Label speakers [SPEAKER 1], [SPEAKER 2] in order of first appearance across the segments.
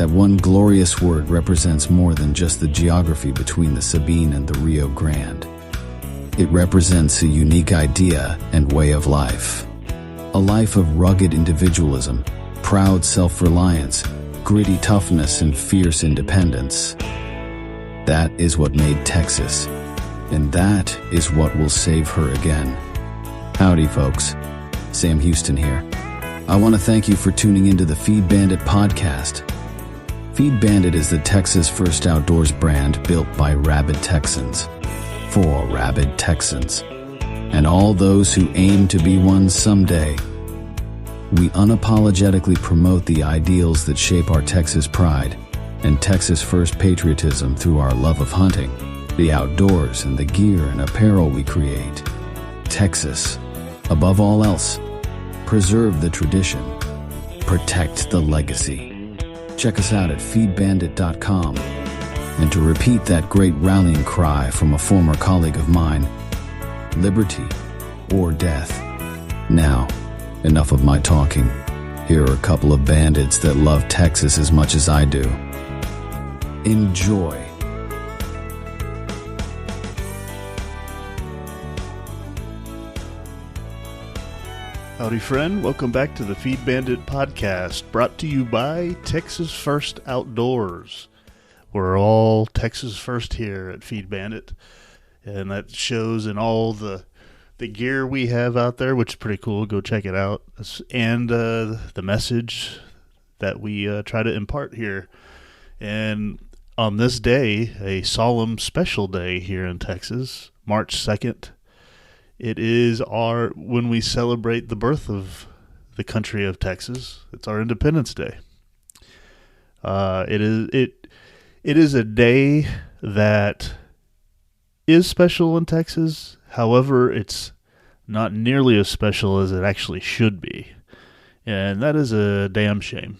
[SPEAKER 1] That one glorious word represents more than just the geography between the Sabine and the Rio Grande. It represents a unique idea and way of life. A life of rugged individualism, proud self-reliance, gritty toughness, and fierce independence. That is what made Texas, and that is what will save her again. Howdy, folks. Sam Houston here. I want to thank you for tuning into the Feed Bandit podcast. Feed Bandit is the Texas first outdoors brand built by rabid Texans, for rabid Texans, and all those who aim to be one someday. We unapologetically promote the ideals that shape our Texas pride and Texas first patriotism through our love of hunting, the outdoors, and the gear and apparel we create. Texas, above all else, preserve the tradition, protect the legacy. Check us out at feedbandit.com. And to repeat that great rallying cry from a former colleague of mine, liberty or death. Now, enough of my talking. Here are a couple of bandits that love Texas as much as I do. Enjoy.
[SPEAKER 2] Howdy, friend. Welcome back to the Feed Bandit podcast, brought to you by Texas First Outdoors. We're all Texas First here at Feed Bandit, and that shows in all the gear we have out there, which is pretty cool. Go check it out. And the message that we try to impart here. And on this day, a solemn special day here in Texas, March 2nd, it is when we celebrate the birth of the country of Texas. It's our Independence Day. It is a day that is special in Texas. However, it's not nearly as special as it actually should be. And that is a damn shame.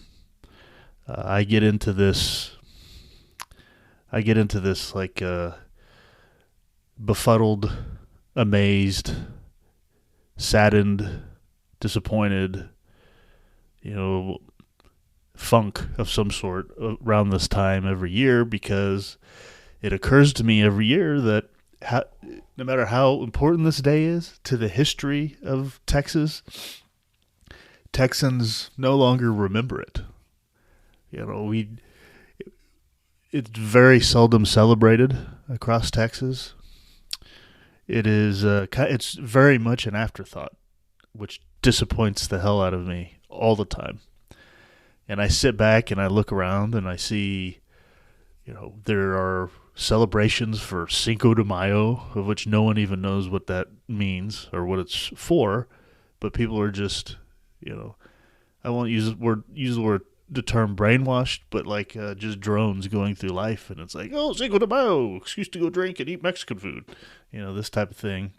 [SPEAKER 2] I get into this like befuddled, amazed, saddened, disappointed, funk of some sort around this time every year, because it occurs to me every year that no matter how important this day is to the history of Texas, Texans no longer remember it. It's very seldom celebrated across Texas. It's very much an afterthought, which disappoints the hell out of me all the time. And I sit back and I look around and I see, there are celebrations for Cinco de Mayo, of which no one even knows what that means or what it's for, but people are just, I won't use the term brainwashed, but just drones going through life, and it's like, oh, Cinco de Mayo, excuse to go drink and eat Mexican food, this type of thing,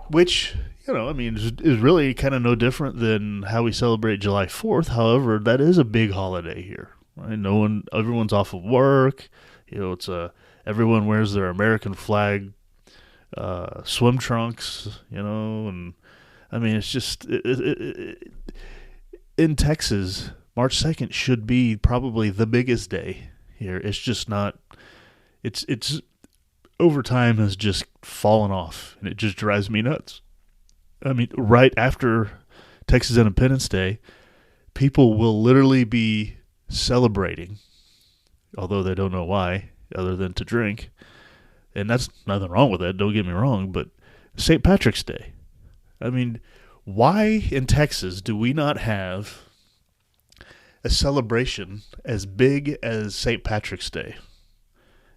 [SPEAKER 2] which, is really kind of no different than how we celebrate July 4th. However, that is a big holiday here, right? Everyone's off of work. Everyone wears their American flag swim trunks, and it's just in Texas, March 2nd should be probably the biggest day here. It's just not. It's over time has just fallen off, and it just drives me nuts. Right after Texas Independence Day, people will literally be celebrating, although they don't know why, other than to drink. And that's nothing wrong with that, don't get me wrong, but St. Patrick's Day. Why in Texas do we not have a celebration as big as St. Patrick's Day?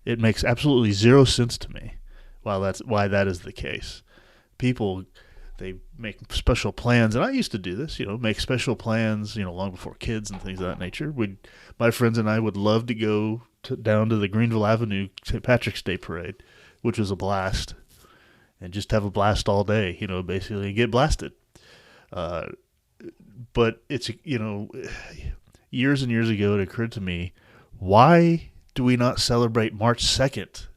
[SPEAKER 2] It makes absolutely zero sense to me why that is the case. People, they make special plans, and I used to do this, make special plans, long before kids and things of that nature. My friends and I would love to go down to the Greenville Avenue St. Patrick's Day parade, which was a blast, and just have a blast all day, basically, and get blasted. But it's, years and years ago, it occurred to me, why do we not celebrate March 2nd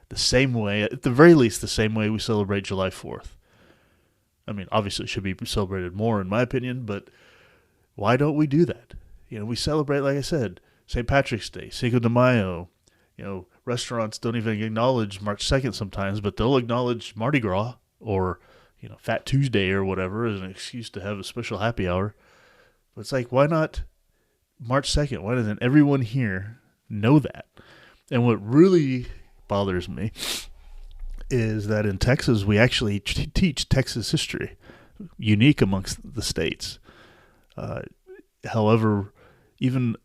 [SPEAKER 2] the same way, at the very least, the same way we celebrate July 4th? Obviously it should be celebrated more, in my opinion, but why don't we do that? We celebrate, like I said, St. Patrick's Day, Cinco de Mayo. Restaurants don't even acknowledge March 2nd sometimes, but they'll acknowledge Mardi Gras or, Fat Tuesday or whatever as an excuse to have a special happy hour. But it's like, why not March 2nd? Why doesn't everyone here know that? And what really bothers me is that in Texas, we actually teach Texas history, unique amongst the states. However, even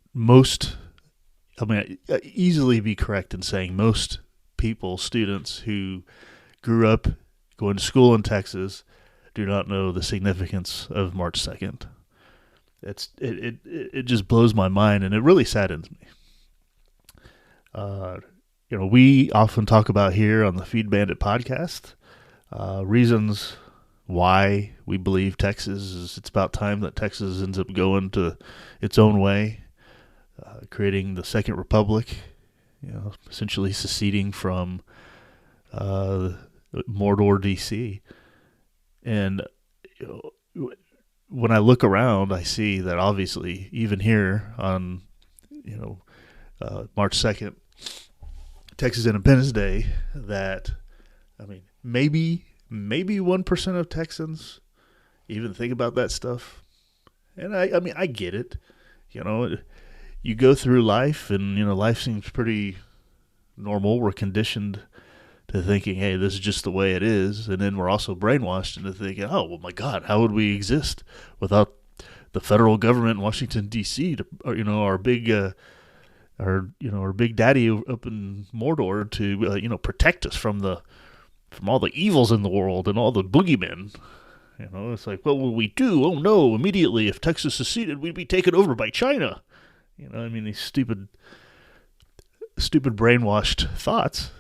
[SPEAKER 2] I easily be correct in saying most people, students who grew up going to school in Texas, do not know the significance of March 2nd. It just blows my mind, and it really saddens me. We often talk about here on the Feed Bandit podcast reasons why we believe it's about time that Texas ends up going to its own way, creating the Second Republic, essentially seceding from Mordor, D.C. And when I look around, I see that obviously even here on March 2nd, Texas Independence Day, that maybe 1% of Texans even think about that stuff. And I get it. You go through life and life seems pretty normal. We're conditioned to thinking, hey, this is just the way it is. And then we're also brainwashed into thinking, oh, well, my God, how would we exist without the federal government in Washington, D.C., our big daddy up in Mordor to, protect us from all the evils in the world and all the boogeymen. It's like, what will we do? Oh, no, immediately, if Texas seceded, we'd be taken over by China. These stupid brainwashed thoughts,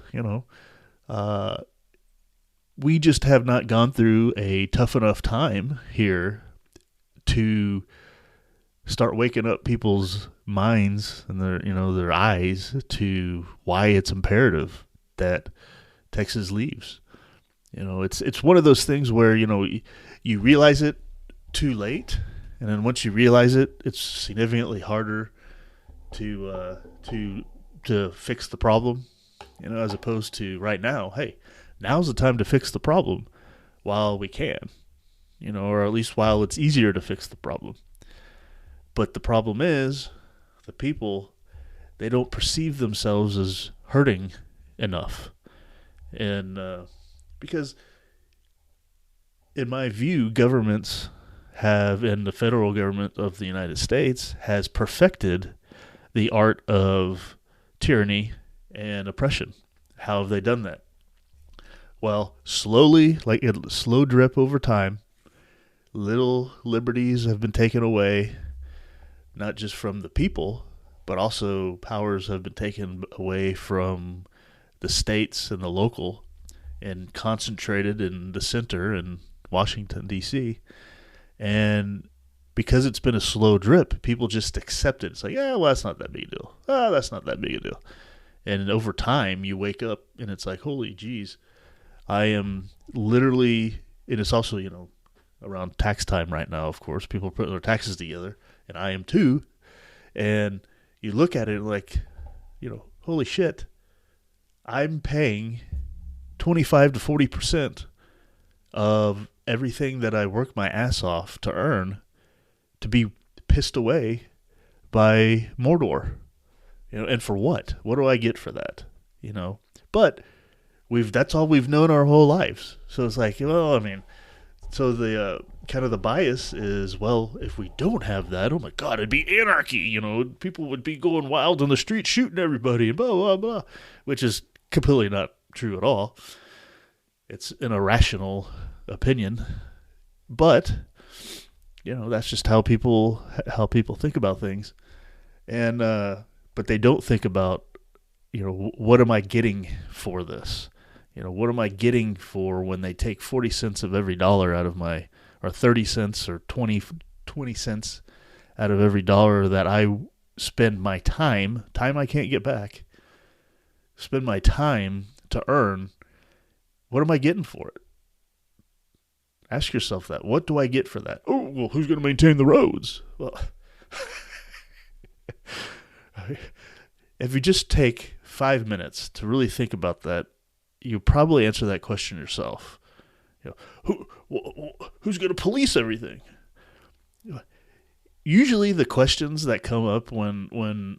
[SPEAKER 2] we just have not gone through a tough enough time here to start waking up people's minds and their eyes to why it's imperative that Texas leaves. It's one of those things where, you realize it too late. And then once you realize it, it's significantly harder to fix the problem, as opposed to right now. Hey, now's the time to fix the problem while we can, or at least while it's easier to fix the problem. But the problem is the people, they don't perceive themselves as hurting enough. And because in my view, governments and the federal government of the United States has perfected the art of tyranny and oppression. How have they done that? Well, slowly, like a slow drip over time, little liberties have been taken away, not just from the people, but also powers have been taken away from the states and the local and concentrated in the center in Washington, D.C. And because it's been a slow drip, people just accept it. It's like, well, that's not that big a deal. That's not that big a deal. And over time, you wake up and it's like, holy geez, I am literally, and it's also, around tax time right now, of course, people are putting their taxes together, and I am too. And you look at it like, holy shit, I'm paying 25 to 40% of everything that I work my ass off to earn to be pissed away by Mordor. And for what? What do I get for that? But that's all we've known our whole lives. So it's like, so the kind of the bias is, well, if we don't have that, oh my God, it'd be anarchy. People would be going wild on the street shooting everybody and blah, blah, blah, which is completely not true at all. It's an irrational opinion, but that's just how people think about things. And but they don't think about what am I getting for this? What am I getting for when they take 40 cents of every dollar out of my, or 30 cents or 20 cents out of every dollar that I spend my time I can't get back, spend my time to earn. What am I getting for it? Ask yourself that. What do I get for that? Oh, well, who's going to maintain the roads? Well, if you just take 5 minutes to really think about that, you probably answer that question yourself. Who's going to police everything? Usually the questions that come up when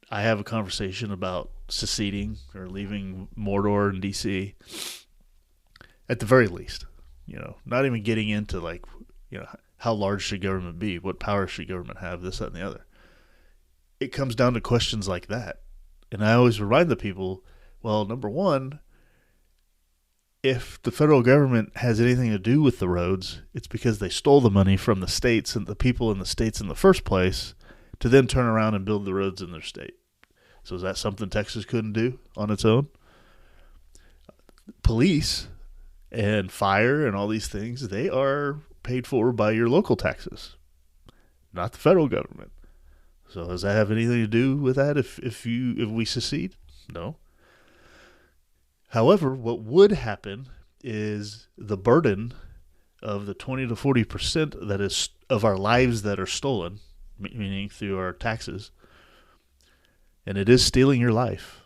[SPEAKER 2] I have a conversation about seceding or leaving Mordor and DC, at the very least, not even getting into how large should government be, what power should government have, this, that, and the other. It comes down to questions like that. And I always remind the people, well, number one, if the federal government has anything to do with the roads, it's because they stole the money from the states and the people in the states in the first place to then turn around and build the roads in their state. So is that something Texas couldn't do on its own? Police and fire and all these things, they are paid for by your local taxes, not the federal government. So does that have anything to do with that if we secede? No. However, what would happen is the burden of the 20 to 40% that is of our lives that are stolen, meaning through our taxes, and it is stealing your life.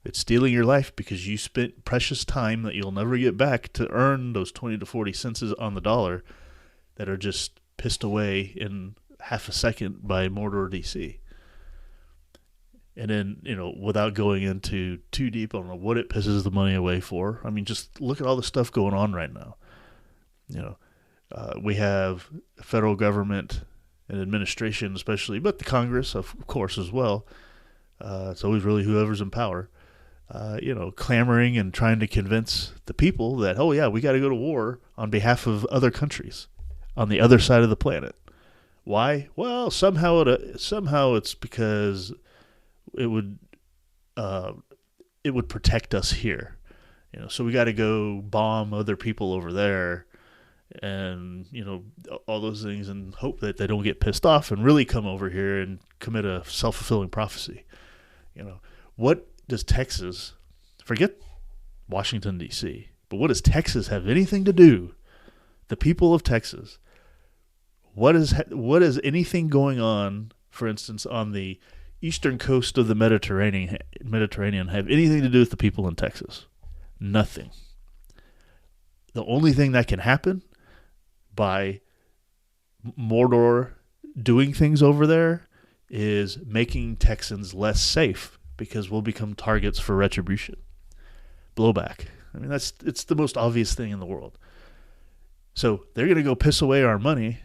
[SPEAKER 2] It's stealing your life because you spent precious time that you'll never get back to earn those 20 to 40 cents on the dollar that are just pissed away in half a second by Mordor DC. And then, without going into too deep on what it pisses the money away for, I mean, just look at all the stuff going on right now. We have federal government and administration especially, but the Congress, of course, as well. It's always really whoever's in power, clamoring and trying to convince the people that, oh, yeah, we got to go to war on behalf of other countries on the other side of the planet. Why? Well, somehow it's because it would protect us here, so we got to go bomb other people over there, and all those things, and hope that they don't get pissed off and really come over here and commit a self-fulfilling prophecy. What does Texas, forget Washington D.C., but what does Texas have anything to do? The people of Texas. What is anything going on, for instance, on the eastern coast of the Mediterranean have anything to do with the people in Texas? Nothing. The only thing that can happen by Mordor doing things over there is making Texans less safe, because we'll become targets for retribution, blowback. I mean, it's the most obvious thing in the world. So they're going to go piss away our money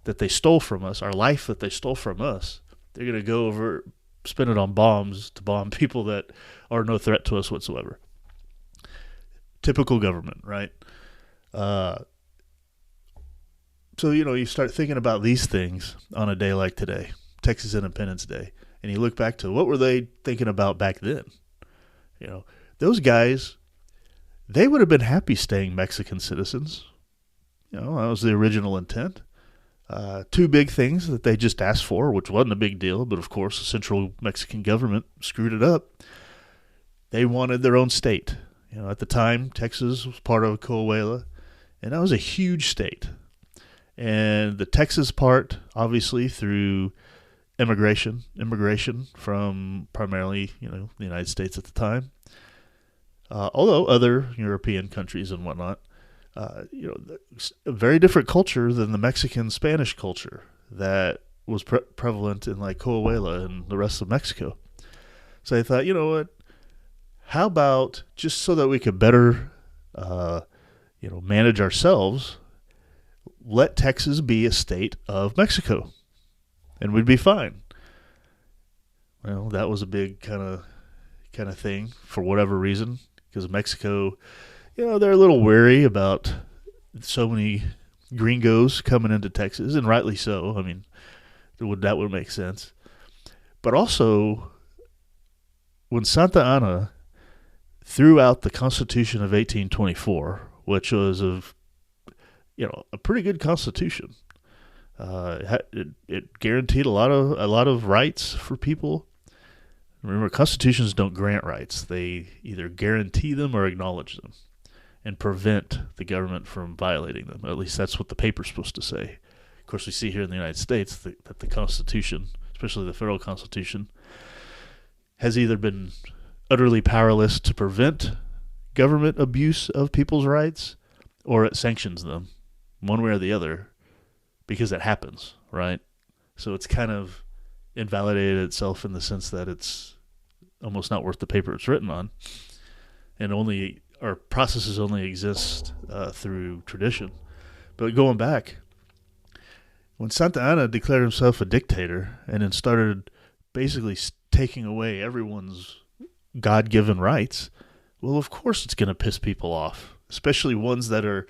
[SPEAKER 2] that they stole from us, our life that they stole from us. They're going to go over, spend it on bombs to bomb people that are no threat to us whatsoever. Typical government, right? So, you start thinking about these things on a day like today, Texas Independence Day, and you look back to what were they thinking about back then? Those guys, they would have been happy staying Mexican citizens. That was the original intent. Two big things that they just asked for, which wasn't a big deal, but of course the central Mexican government screwed it up. They wanted their own state. At the time, Texas was part of Coahuila, and that was a huge state. And the Texas part, obviously, through immigration from primarily, the United States at the time, although other European countries and whatnot, a very different culture than the Mexican-Spanish culture that was prevalent in Coahuila and the rest of Mexico. So I thought, you know what? How about, just so that we could better, manage ourselves, let Texas be a state of Mexico, and we'd be fine. Well, that was a big kind of thing for whatever reason, because Mexico, they're a little wary about so many gringos coming into Texas, and rightly so. I mean, that would make sense. But also, when Santa Anna threw out the Constitution of 1824, which was a pretty good constitution, it guaranteed a lot of rights for people. Remember, constitutions don't grant rights; they either guarantee them or acknowledge them, and prevent the government from violating them. At least that's what the paper's supposed to say. Of course, we see here in the United States that the Constitution, especially the federal Constitution, has either been utterly powerless to prevent government abuse of people's rights, or it sanctions them, one way or the other, because it happens, right? So it's kind of invalidated itself in the sense that it's almost not worth the paper it's written on, and our processes only exist through tradition. But going back, when Santa Anna declared himself a dictator and then started basically taking away everyone's God-given rights, well, of course it's going to piss people off, especially ones that are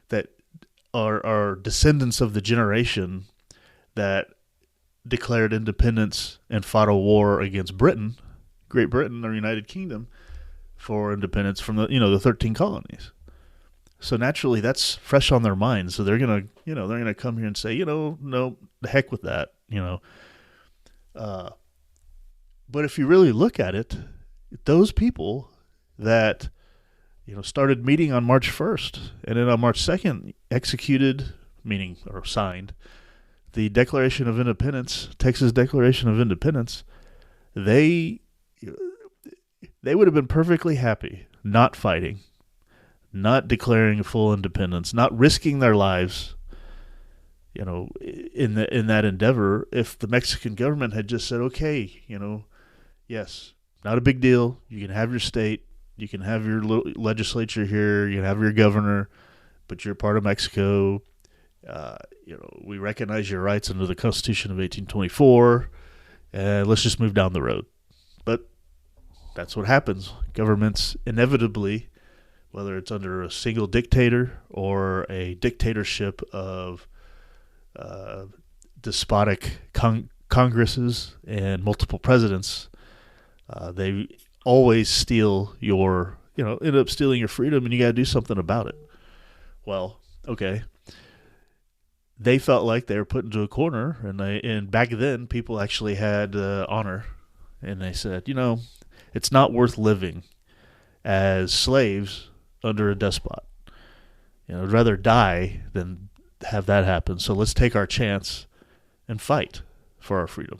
[SPEAKER 2] that are descendants of the generation that declared independence and fought a war against Britain, Great Britain or United Kingdom, for independence from the 13 colonies. So naturally, that's fresh on their minds. So they're gonna come here and say, no, the heck with that, But if you really look at it, those people that started meeting on March 1st and then on March 2nd executed, meaning or signed, the Declaration of Independence, Texas Declaration of Independence, they would have been perfectly happy not fighting, not declaring full independence, not risking their lives, in that endeavor, if the Mexican government had just said, okay, yes, not a big deal. You can have your state, you can have your legislature here, you can have your governor, but you're part of Mexico. We recognize your rights under the Constitution of 1824, and let's just move down the road. But that's what happens. Governments inevitably, whether it's under a single dictator or a dictatorship of despotic congresses and multiple presidents, they always steal end up stealing your freedom, and you got to do something about it. Well, okay. They felt like they were put into a corner, and back then people actually had honor, and they said, it's not worth living as slaves under a despot. I'd rather die than have that happen. So let's take our chance and fight for our freedom.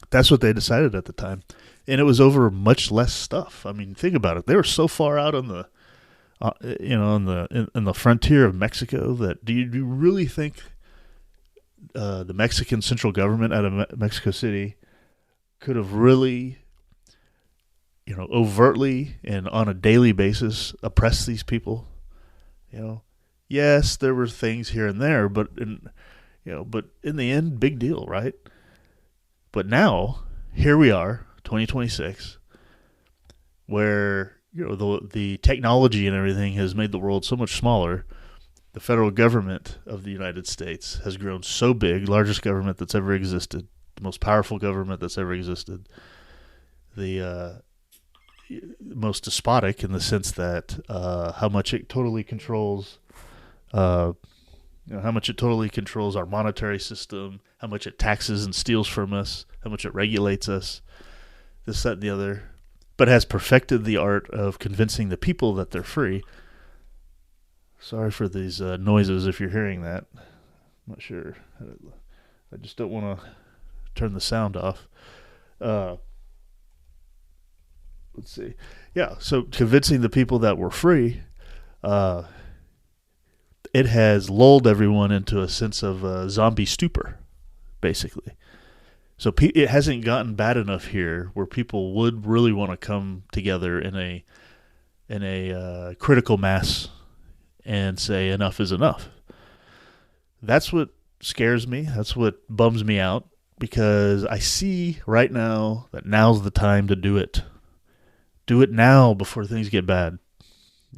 [SPEAKER 2] That's what they decided at the time, and it was over much less stuff. I mean, think about it. They were so far out on the in the frontier of Mexico that do you really think the Mexican central government out of Mexico City could have really, overtly and on a daily basis oppressed these people? Yes, there were things here and there, but in the end, big deal, right? But now, here we are, 2026, where the technology and everything has made the world so much smaller. The federal government of the United States has grown so big, largest government that's ever existed, the most powerful government that's ever existed, the most despotic in the sense that how much it totally controls, how much it totally controls our monetary system, how much it taxes and steals from us, how much it regulates us, this, that, and the other, but has perfected the art of convincing the people that they're free. Sorry for these noises if you're hearing that. I'm not sure. I just don't want to turn the sound off. Let's see. Yeah, so convincing the people that we're free, it has lulled everyone into a sense of zombie stupor, basically. So it hasn't gotten bad enough here where people would really want to come together in a critical mass and say enough is enough. That's what scares me. That's what bums me out, because I see right now that now's the time to do it. Do it now before things get bad.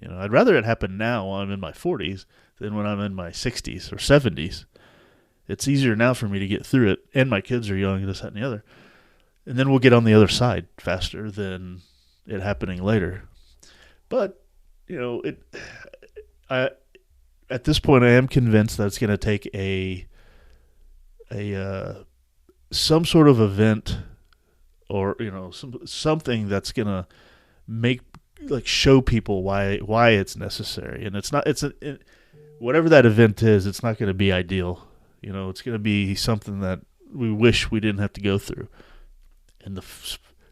[SPEAKER 2] I'd rather it happen now while I'm in my 40s than when I'm in my 60s or 70s. It's easier now for me to get through it, and my kids are young, this, that, and the other. And then we'll get on the other side faster than it happening later. But, at this point, I am convinced that it's going to take some sort of event, or something that's going to show people why it's necessary. And whatever that event is, it's not going to be ideal. It's going to be something that we wish we didn't have to go through. And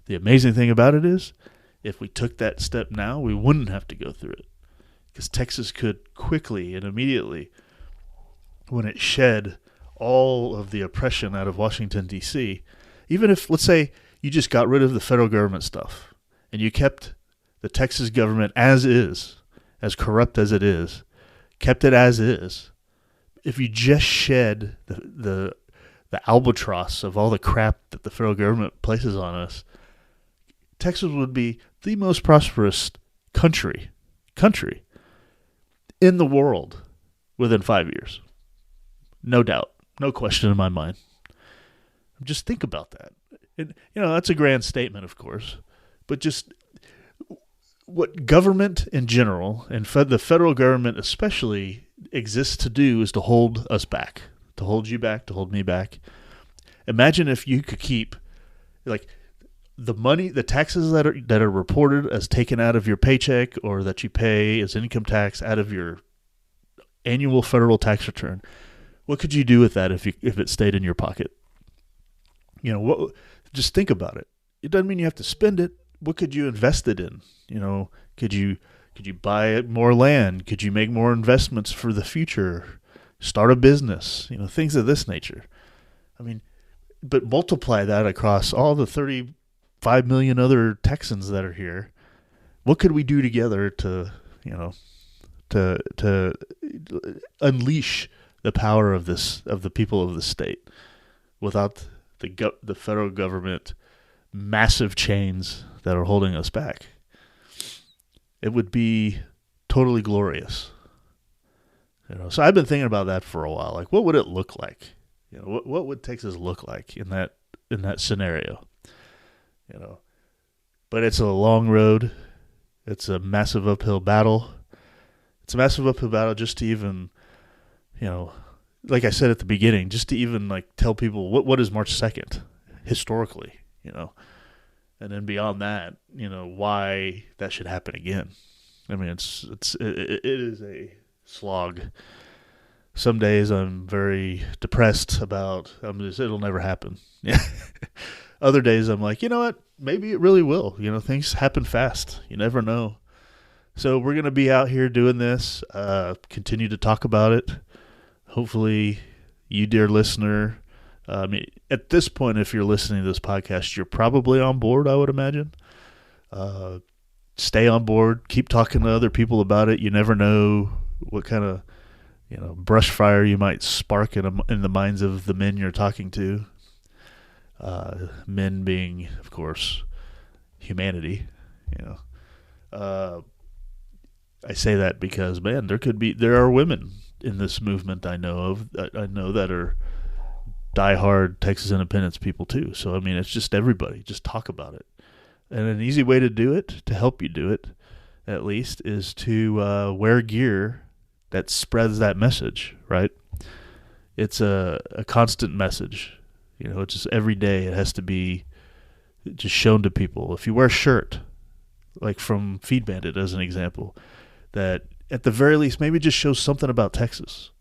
[SPEAKER 2] the amazing thing about it is, if we took that step now, we wouldn't have to go through it. Because Texas could quickly and immediately, when it shed all of the oppression out of Washington, D.C., even if, let's say, you just got rid of the federal government stuff and you kept the Texas government as is, as corrupt as it is, kept it as is, if you just shed the albatross of all the crap that the federal government places on us, Texas would be the most prosperous country in the world within 5 years. No doubt. No question in my mind. Just think about that. That's a grand statement, of course, but just what government in general, and the federal government especially, exists to do is to hold us back, to hold you back, to hold me back. Imagine if you could keep, like, the money, the taxes that are reported as taken out of your paycheck or that you pay as income tax out of your annual federal tax return. What could you do with that if it stayed in your pocket? Just think about it. It doesn't mean you have to spend it. What could you invest it in? Could you buy more land? Could you make more investments for the future? Start a business? Things of this nature. I mean, but multiply that across all the 35 million other Texans that are here. What could we do together to unleash the power of the people of the state without the federal government massive chains that are holding us back? It would be totally glorious. So I've been thinking about that for a while. Like, what would it look like? What would Texas look like in that scenario? But it's a long road. It's a massive uphill battle. It's a massive uphill battle just to even, like I said at the beginning, just to even like tell people what is March 2nd historically, and then beyond that, why that should happen again. I mean, it is a slog. Some days I'm very depressed about it'll never happen. Yeah. Other days I'm like, you know what? Maybe it really will. Things happen fast. You never know. So we're going to be out here doing this, continue to talk about it. Hopefully you, dear listener, at this point, if you're listening to this podcast, you're probably on board, I would imagine. Stay on board. Keep talking to other people about it. You never know what kind of, brush fire you might spark in the minds of the men you're talking to. Men being, of course, humanity. I say that because, man, there are women in this movement I know that are diehard Texas independence people too. So, I mean, it's just everybody. Just talk about it. And an easy way to do it, to help you do it, at least, is to wear gear that spreads that message, right? It's a constant message. It's just every day it has to be just shown to people. If you wear a shirt, like from Feed Bandit as an example, that at the very least maybe just shows something about Texas,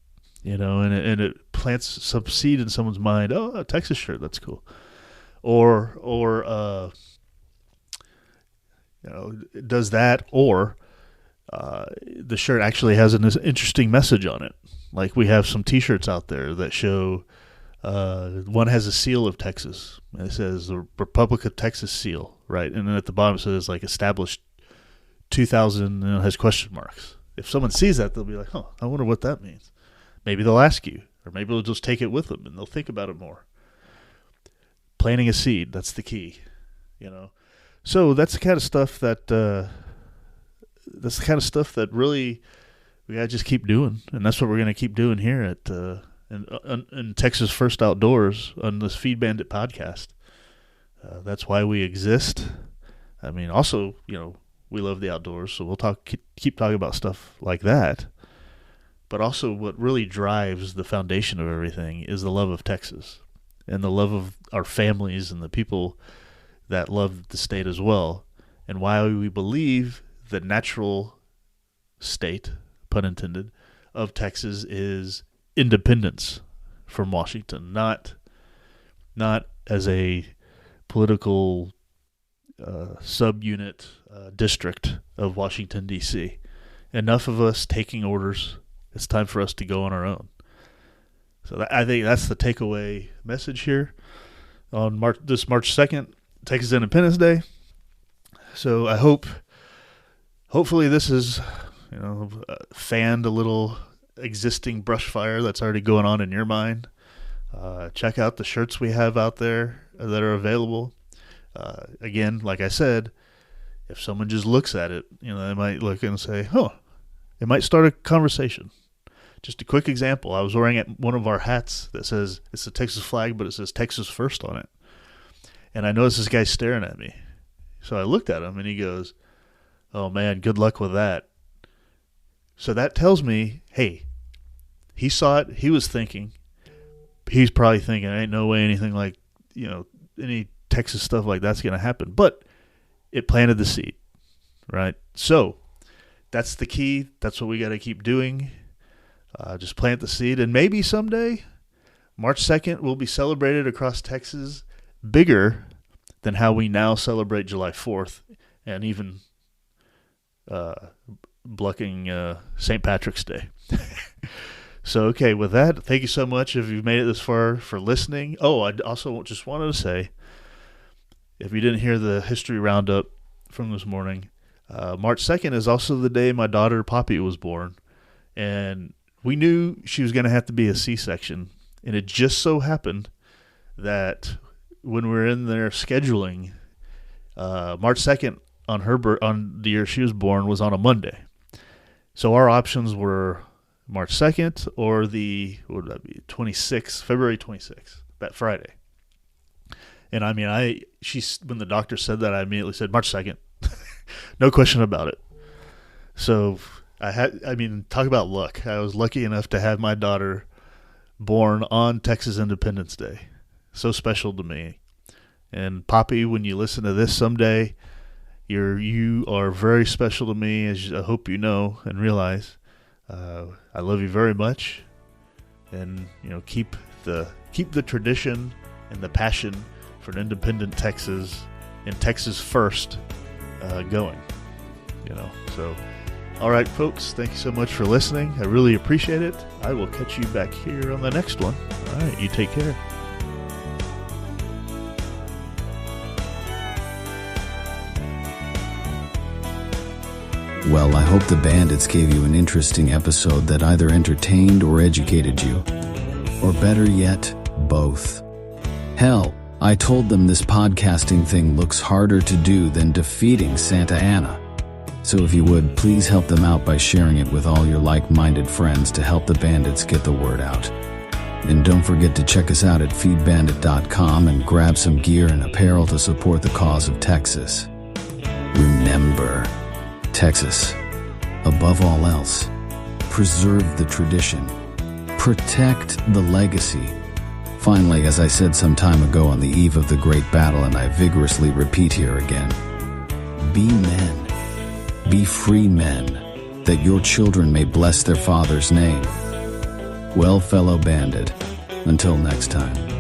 [SPEAKER 2] and it plants some seed in someone's mind. Oh, a Texas shirt, that's cool. Or it does that, or the shirt actually has an interesting message on it. Like we have some T-shirts out there that show. One has a seal of Texas. It says the Republic of Texas seal, right? And then at the bottom it says like established 2000 and it has question marks. If someone sees that, they'll be like, I wonder what that means. Maybe they'll ask you, or maybe they'll just take it with them and they'll think about it more. Planting a seed, that's the key, So that's the kind of stuff that really we gotta just keep doing, and that's what we're gonna keep doing here at in Texas First Outdoors on this Feed Bandit podcast. That's why we exist. I mean, also, we love the outdoors, so we'll keep talking about stuff like that. But also what really drives the foundation of everything is the love of Texas and the love of our families and the people that love the state as well, and why we believe the natural state, pun intended, of Texas is independence from Washington, not as a political subunit district of Washington, D.C. Enough of us taking orders. It's time for us to go on our own. So I think that's the takeaway message here on March 2nd, Texas Independence Day. So I hopefully this is, fanned a little existing brush fire that's already going on in your mind. Check out the shirts we have out there that are available. Again, like I said, if someone just looks at it, they might look and say, it might start a conversation. Just a quick example. I was wearing one of our hats that says, it's the Texas flag, but it says Texas First on it. And I noticed this guy staring at me. So I looked at him and he goes, "Oh man, good luck with that." So that tells me, hey, he saw it. He was thinking. He's probably thinking, ain't no way anything like, any Texas stuff like that's going to happen. But it planted the seed, right? So that's the key. That's what we got to keep doing. Just plant the seed. And maybe someday, March 2nd will be celebrated across Texas bigger than how we now celebrate July 4th and even blocking St. Patrick's Day. So, okay, with that, thank you so much if you've made it this far for listening. Oh, I also just wanted to say, if you didn't hear the history roundup from this morning, March 2nd is also the day my daughter Poppy was born. And we knew she was going to have to be a C-section. And it just so happened that when we were in there scheduling, March 2nd on the year she was born was on a Monday. So our options were March 2nd or what would that be, 26th, February 26th, that Friday. And I mean, when the doctor said that, I immediately said March 2nd. No question about it. So talk about luck. I was lucky enough to have my daughter born on Texas Independence Day. So special to me. And Poppy, when you listen to this someday, you are very special to me, as I hope you know and realize. I love you very much, and keep the tradition and the passion for an independent Texas and Texas first going. So all right, folks, thank you so much for listening. I really appreciate it. I will catch you back here on the next one. All right, you take care.
[SPEAKER 1] Well, I hope the Bandits gave you an interesting episode that either entertained or educated you. Or better yet, both. Hell, I told them this podcasting thing looks harder to do than defeating Santa Anna. So if you would, please help them out by sharing it with all your like-minded friends to help the Bandits get the word out. And don't forget to check us out at feedbandit.com and grab some gear and apparel to support the cause of Texas. Remember, Texas, above all else, preserve the tradition, protect the legacy. Finally, as I said some time ago on the eve of the great battle, and I vigorously repeat here again, be men. Be free men, that your children may bless their father's name. Well, fellow bandit, until next time.